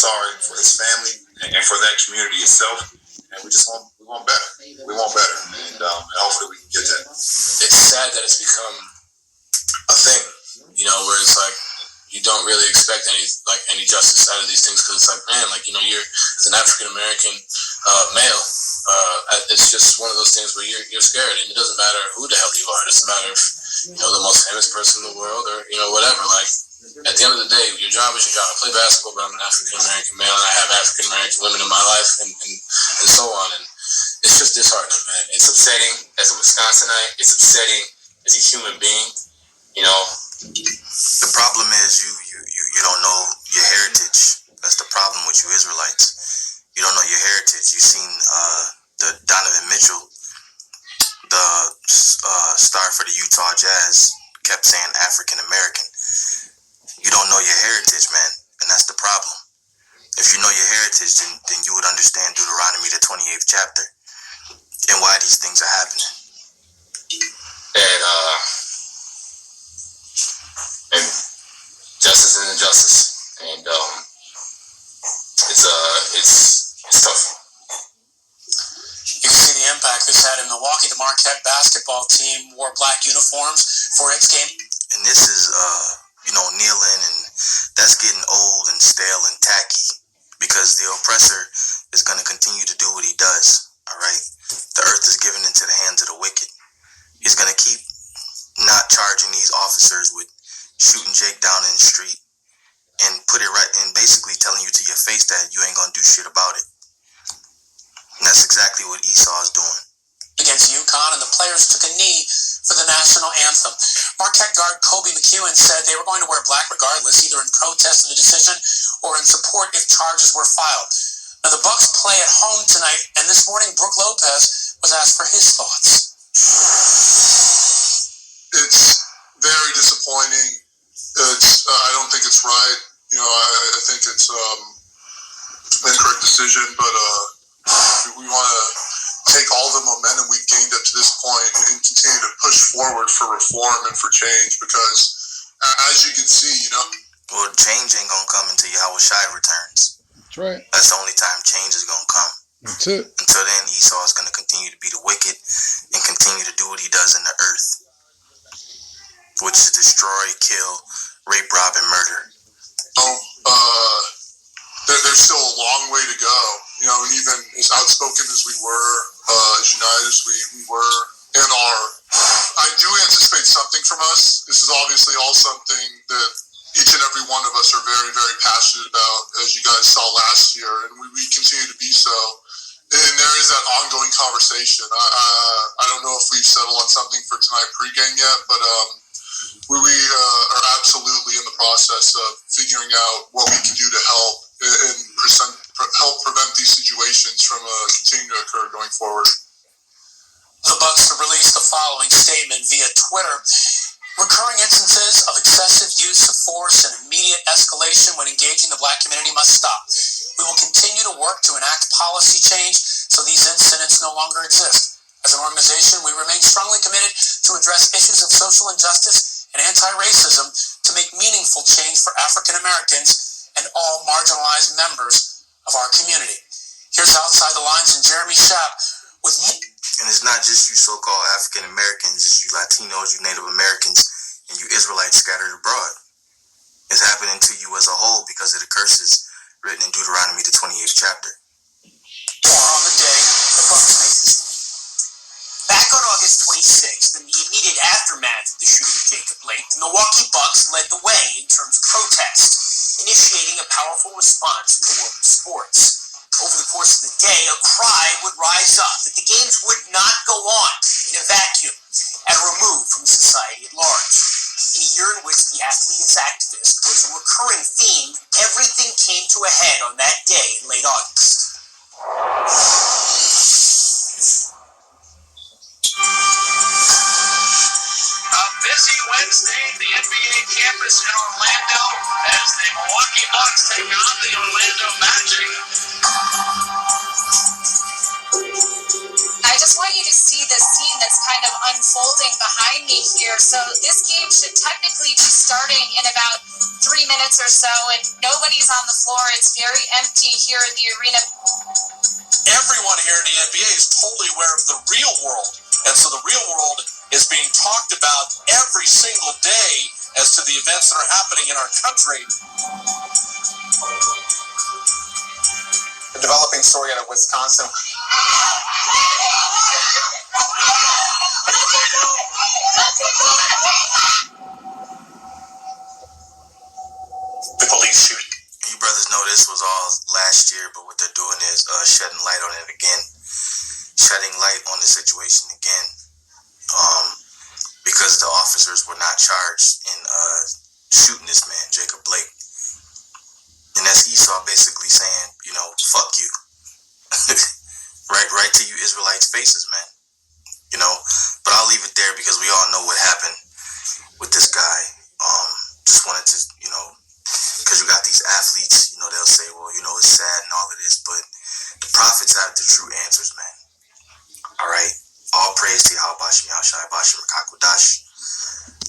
sorry for his family and for that community itself. And we want better. We want better, and hopefully we can get that. It's sad that it's become a thing, where it's like you don't really expect any justice out of these things, because it's like, man, you're as an African American male, it's just one of those things where you're scared, and it doesn't matter who the hell you are. It doesn't matter if the most famous person in the world or whatever. Like, at the end of the day, your job is your job. I play basketball, but I'm an African American male, and I have African American women in my life, and so on. And it's just disheartening, man. It's upsetting as a Wisconsinite. It's upsetting as a human being. The problem is you don't know your heritage. That's the problem with you Israelites. You don't know your heritage. You've seen the Donovan Mitchell, the star for the Utah Jazz, kept saying African American. You don't know your heritage, man, and that's the problem. If you know your heritage, then you would understand Deuteronomy, the 28th chapter, and why these things are happening. And justice and injustice, and it's tough. You can see the impact this had in Milwaukee. The Marquette basketball team wore black uniforms for its game. And this is, kneeling, and that's getting old and stale and tacky, because the oppressor is going to continue to do what he does, all right? The earth is given into the hands of the wicked. He's going to keep not charging these officers with shooting Jake down in the street and put it right, and basically telling you to your face that you ain't going to do shit about it. And that's exactly what Esau is doing. Against UConn, and the players took a knee for the national anthem. Marquette guard Kobe McEwen said they were going to wear black regardless, either in protest of the decision or in support if charges were filed. Now, the Bucks play at home tonight, and this morning Brook Lopez was asked for his thoughts. It's very disappointing. I don't think it's right. I think it's an incorrect decision, but we want to take all the momentum we've gained up to this point and continue to push forward for reform and for change, because as you can see, well, change ain't gonna come until Yahweh Shai returns. That's right. That's the only time change is gonna come. That's it. Until then, Esau is gonna continue to be the wicked and continue to do what he does in the earth, which is destroy, kill, rape, rob, and murder. There's still a long way to go, and even as outspoken as we were, as united as we were and are, I do anticipate something from us. This is obviously all something that each and every one of us are very, very passionate about, as you guys saw last year, and we continue to be so. And there is that ongoing conversation. I don't know if we've settled on something for tonight pregame yet, but we are absolutely in the process of figuring out what we can do to help and help prevent these situations from continuing to occur going forward. The Bucks have released the following statement via Twitter. Recurring instances of excessive use of force and immediate escalation when engaging the black community must stop. We will continue to work to enact policy change so these incidents no longer exist. As an organization, we remain strongly committed to address issues of social injustice and anti-racism to make meaningful change for African Americans and all marginalized members of our community. Here's Outside the Lines and Jeremy Schaap with me. And it's not just you so-called African Americans, it's you Latinos, you Native Americans, and you Israelites scattered abroad. It's happening to you as a whole because of the curses written in Deuteronomy, the 28th chapter. On the day the Bucks made this. Back on August 26th, in the immediate aftermath of the shooting of Jacob Blake, the Milwaukee Bucks led the way in terms of protest, initiating a powerful response from the world of sports. Over the course of the day, a cry would rise up that the games would not go on in a vacuum and removed from society at large. In a year in which the athlete as activist was a recurring theme, everything came to a head on that day in late August. A busy Wednesday at the NBA campus in Orlando as the Milwaukee Bucks take on the Orlando Magic. I just want you to see this scene that's kind of unfolding behind me here. So this game should technically be starting in about 3 minutes or so, and nobody's on the floor. It's very empty here in the arena. Everyone here in the NBA is totally aware of the real world, and so the real world is being talked about every single day as to the events that are happening in our country. A developing story out of Wisconsin. The police shooting. You brothers know this was all last year, but what they're doing is shedding light on it again. Shedding light on the situation again. Because the officers were not charged in shooting this man, Jacob Blake. And that's Esau basically saying, you know, fuck you. right to you Israelites' faces, man. You know, but I'll leave it there because we all know what happened with this guy. Just wanted to, you know, because you got these athletes, you know, they'll say, well, you know, it's sad and all of this, but the prophets have the true answers, man. All right. All praise to Yahweh Bashim Yahushai Bashim Makakodash.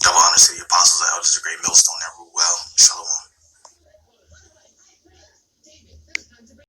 Double honor to the apostles and elders of Great Millstone that rule well. Shalom.